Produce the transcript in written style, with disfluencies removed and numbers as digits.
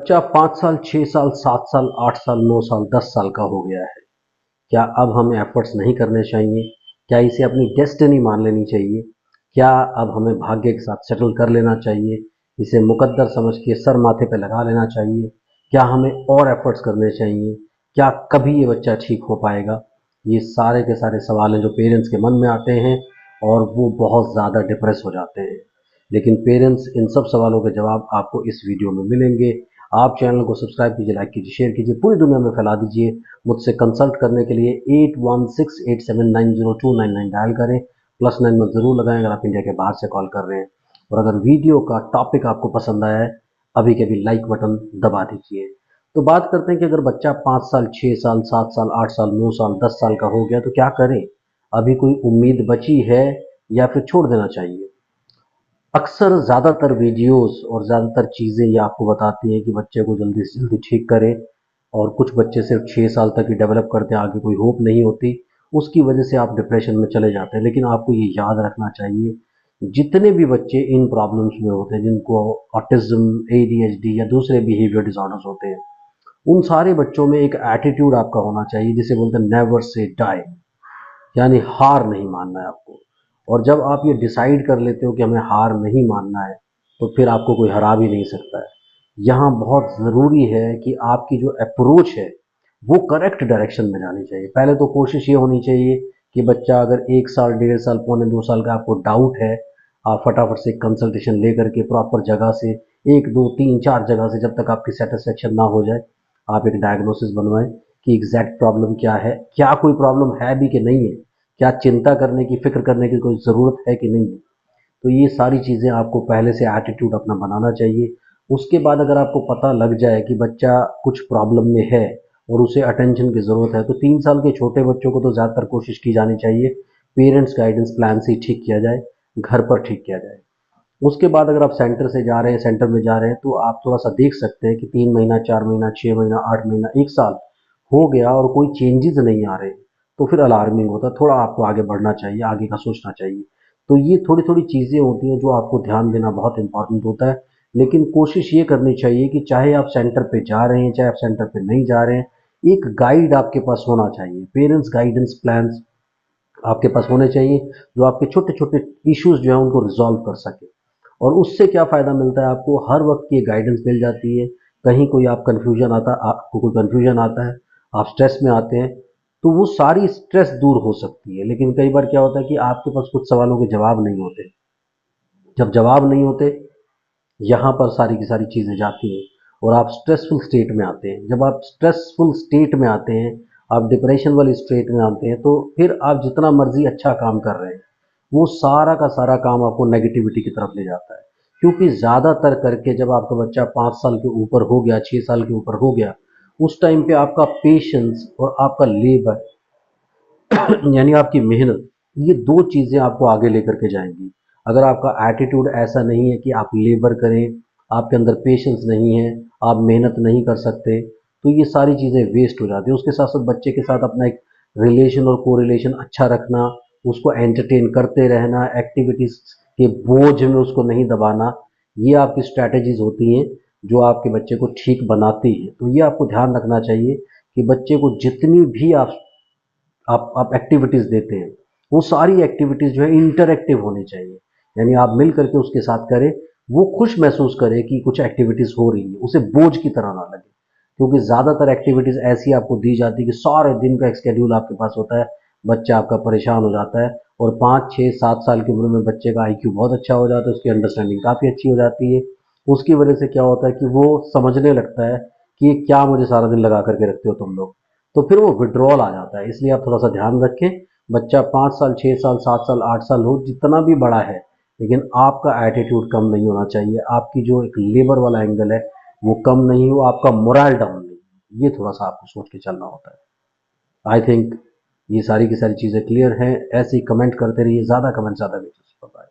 बच्चा 5 साल, 6 साल, 7 साल, 8 साल, 9 साल, 10 साल का हो गया है। क्या अब हमें एफर्ट्स नहीं करने चाहिए? क्या इसे अपनी डेस्टिनी मान लेनी चाहिए? क्या अब हमें भाग्य के साथ सेटल कर लेना चाहिए? इसे मुकद्दर समझ के सर माथे पे लगा लेना चाहिए? क्या हमें और एफर्ट्स करने चाहिए? क्या कभी ये बच्चा ठीक हो पाएगा? ये सारे के सारे सवाल हैं जो पेरेंट्स के मन में आते हैं और वो बहुत ज़्यादा डिप्रेस हो जाते हैं। लेकिन पेरेंट्स इन सब सवालों के जवाब आपको इस वीडियो में मिलेंगे। आप चैनल को सब्सक्राइब कीजिए, लाइक कीजिए, शेयर कीजिए, पूरी दुनिया में फैला दीजिए। मुझसे कंसल्ट करने के लिए 8168790299 डायल करें। +9 मत ज़रूर लगाएं अगर आप इंडिया के बाहर से कॉल कर रहे हैं। और अगर वीडियो का टॉपिक आपको पसंद आया है, अभी के अभी लाइक बटन दबा दीजिए। तो बात करते हैं कि अगर बच्चा 5 साल, 6 साल, 7 साल, 8 साल, 9 साल, 10 साल का हो गया तो क्या करें? अभी कोई उम्मीद बची है या फिर छोड़ देना चाहिए? अक्सर ज़्यादातर वीडियोस और ज़्यादातर चीज़ें ये आपको बताती हैं कि बच्चे को जल्दी से जल्दी ठीक करें। और कुछ बच्चे सिर्फ 6 साल तक ही डेवलप करते हैं, आगे कोई होप नहीं होती। उसकी वजह से आप डिप्रेशन में चले जाते हैं। लेकिन आपको ये याद रखना चाहिए, जितने भी बच्चे इन प्रॉब्लम्स में होते हैं, जिनको ऑटिज्म, एडीएचडी या दूसरे बिहेवियर डिसऑर्डर्स होते हैं, उन सारे बच्चों में एक एटीट्यूड आपका होना चाहिए जिसे बोलते हैं नेवर से डाई, यानी हार नहीं मानना है आपको। और जब आप ये डिसाइड कर लेते हो कि हमें हार नहीं मानना है, तो फिर आपको कोई हरा भी नहीं सकता है। यहाँ बहुत ज़रूरी है कि आपकी जो अप्रोच है वो करेक्ट डायरेक्शन में जानी चाहिए। पहले तो कोशिश ये होनी चाहिए कि बच्चा अगर 1 साल, 1.5 साल, पौने 2 साल का आपको डाउट है, आप फटाफट से कंसल्टेशन लेकर के प्रॉपर जगह से 1, 2, 3, 4 जगह से, जब तक आपकी सेटिस्फेक्शन ना हो जाए, आप एक डायग्नोसिस बनवाएं कि एग्जैक्ट प्रॉब्लम क्या है, क्या कोई प्रॉब्लम है भी कि नहीं है, क्या चिंता करने की, फिक्र करने की कोई ज़रूरत है कि नहीं है। तो ये सारी चीज़ें आपको पहले से एटीट्यूड अपना बनाना चाहिए। उसके बाद अगर आपको पता लग जाए कि बच्चा कुछ प्रॉब्लम में है और उसे अटेंशन की ज़रूरत है, तो 3 साल के छोटे बच्चों को तो ज़्यादातर कोशिश की जानी चाहिए पेरेंट्स गाइडेंस प्लान से ही ठीक किया जाए, घर पर ठीक किया जाए। उसके बाद अगर आप सेंटर से जा रहे हैं, सेंटर में जा रहे हैं, तो आप थोड़ा सा देख सकते हैं कि 3 महीना, 4 महीना, 6 महीना, 8 महीना, 1 साल हो गया और कोई चेंजेस नहीं आ रहे, तो फिर अलार्मिंग होता है। थोड़ा आपको आगे बढ़ना चाहिए, आगे का सोचना चाहिए। तो ये थोड़ी थोड़ी चीज़ें होती हैं जो आपको ध्यान देना बहुत इंपॉर्टेंट होता है। लेकिन कोशिश ये करनी चाहिए कि चाहे आप सेंटर पे जा रहे हैं, चाहे आप सेंटर पे नहीं जा रहे हैं, एक गाइड आपके पास होना चाहिए। पेरेंट्स गाइडेंस प्लान्स आपके पास होने चाहिए जो आपके छोटे छोटे इश्यूज जो है उनको रिजॉल्व कर सके। और उससे क्या फ़ायदा मिलता है आपको? हर वक्त की गाइडेंस मिल जाती है। कहीं कोई आप कन्फ्यूजन आता आपको कोई कन्फ्यूजन आता है, आप स्ट्रेस में आते हैं, तो वो सारी स्ट्रेस दूर हो सकती है। लेकिन कई बार क्या होता है कि आपके पास कुछ सवालों के जवाब नहीं होते। जब जवाब नहीं होते, यहाँ पर सारी की सारी चीज़ें जाती हैं और आप स्ट्रेसफुल स्टेट में आते हैं। जब आप स्ट्रेसफुल स्टेट में आते हैं, आप डिप्रेशन वाली स्टेट में आते हैं, तो फिर आप जितना मर्जी अच्छा काम कर रहे हैं, वो सारा का सारा काम आपको नेगेटिविटी की तरफ ले जाता है। क्योंकि ज़्यादातर करके जब आपका बच्चा 5 साल के ऊपर हो गया, 6 साल के ऊपर हो गया, उस टाइम पे आपका पेशेंस और आपका लेबर यानी आपकी मेहनत, ये दो चीज़ें आपको आगे लेकर के जाएंगी। अगर आपका एटीट्यूड ऐसा नहीं है कि आप लेबर करें, आपके अंदर पेशेंस नहीं है, आप मेहनत नहीं कर सकते, तो ये सारी चीज़ें वेस्ट हो जाती है। उसके साथ साथ बच्चे के साथ अपना एक रिलेशन और कोरिलेशन अच्छा रखना, उसको एंटरटेन करते रहना, एक्टिविटीज़ के बोझ में उसको नहीं दबाना, ये आपकी स्ट्रैटेजीज होती हैं जो आपके बच्चे को ठीक बनाती हैं। तो ये आपको ध्यान रखना चाहिए कि बच्चे को जितनी भी आप एक्टिविटीज़ देते हैं, वो सारी एक्टिविटीज़ जो है इंटरएक्टिव होनी चाहिए। यानी आप मिल करके उसके साथ करें, वो खुश महसूस करे कि कुछ एक्टिविटीज़ हो रही है, उसे बोझ की तरह ना लगे। क्योंकि ज़्यादातर एक्टिविटीज़ ऐसी आपको दी जाती है कि सारे दिन का एक शेड्यूल आपके पास होता है, बच्चा आपका परेशान हो जाता है। और 5, 6, 7 साल की उम्र में बच्चे का आईक्यू बहुत अच्छा हो जाता है, उसकी अंडरस्टैंडिंग काफ़ी अच्छी हो जाती है। उसकी वजह से क्या होता है कि वो समझने लगता है कि ये क्या मुझे सारा दिन लगा करके रखते हो तुम लोग। तो फिर वो विड्रॉल आ जाता है। इसलिए आप थोड़ा सा ध्यान रखें। बच्चा 5 साल, 6 साल, 7 साल, 8 साल हो, जितना भी बड़ा है, लेकिन आपका एटीट्यूड कम नहीं होना चाहिए। आपकी जो एक लेबर वाला एंगल है वो कम नहीं हो, आपका मोरल डाउन नहीं हो। ये थोड़ा सा आपको सोच के चलना होता है। आई थिंक ये सारी की सारी चीज़ें क्लियर हैं। ऐसे ही कमेंट करते रहिए, ज़्यादा कमेंट ज़्यादा बेचो। बाय।